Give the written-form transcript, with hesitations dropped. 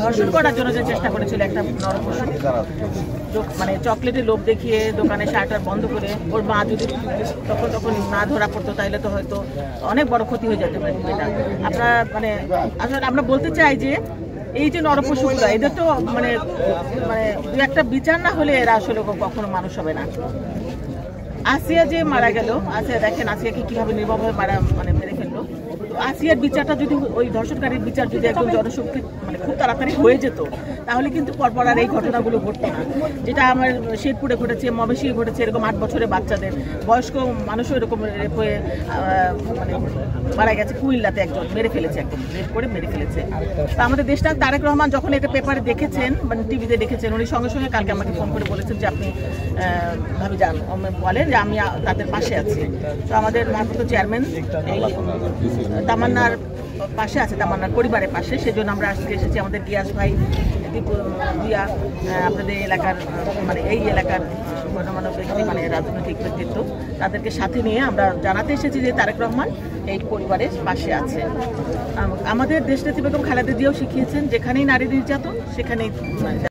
ধর্ষণ করার জন্য যে চেষ্টা করেছিল একটা নরপশু, মানে চকলেটের লোভ দেখিয়ে দোকানে শাটার বন্ধ করে ওর মা যদি তখন না ধরা পড়তো তাইলে তো হয়তো অনেক বড় ক্ষতি হয়ে যেত এটা। আপনারা মানে আসলে আমরা বলতে চাই যে এই যে নরপশুগুলো এদের তো মানে মানে দু একটা বিচার না হলে এরা আসলে কখনো মানুষ হবে না। আসিয়া যে মারা গেল, আসিয়া দেখেন আসিয়াকে কিভাবে নির্মমভাবে মানে মেরে ফেললো। আসিয়ার বিচারটা যদি ওই ধর্ষণকারীর বিচার যদি একদম জনশক্তি মানে খুব তাড়াতাড়ি হয়ে যেত তাহলে কিন্তু পরপর আর এই ঘটনাগুলো ঘটতো না। যেটা আমার শেরপুরে ঘটেছে, ময়মনসিংহে ঘটেছে, এরকম 8 বছরের বাচ্চাদের, বয়স্ক মানুষও এরকম রেপ হয়ে মানে মারা গেছে। কুমিল্লাতে একজন মেরে ফেলেছে, একদম রেপ করে মেরে ফেলেছে। তা আমাদের দেশটা তারেক রহমান যখন এটা পেপারে দেখেছেন মানে টিভিতে দেখেছেন, উনি সঙ্গে সঙ্গে কালকে আমাকে ফোন করে বলেছেন যে আপনি ভাবি যান, বলেন যে আমি তাদের পাশে আছি। তো আমাদের ভারপ্রাপ্ত চেয়ারম্যান এই তামান্নার পাশে আছে, তামান্নার পরিবারের পাশে, সেজন্য আমরা আজকে এসেছি। আমাদের গিয়াস ভাই, দিয়া আপনাদের এলাকার মানে এই এলাকার গণ্যমান্য ব্যক্তি মানে রাজনৈতিক ব্যক্তিত্ব, তাদেরকে সাথে নিয়ে আমরা জানাতে এসেছি যে তারেক রহমান এই পরিবারের পাশে আছে। আমাদের দেশনেত্রী বেগম খালেদা জিয়াও শিখিয়েছেন যেখানেই নারী নির্যাতন সেখানেই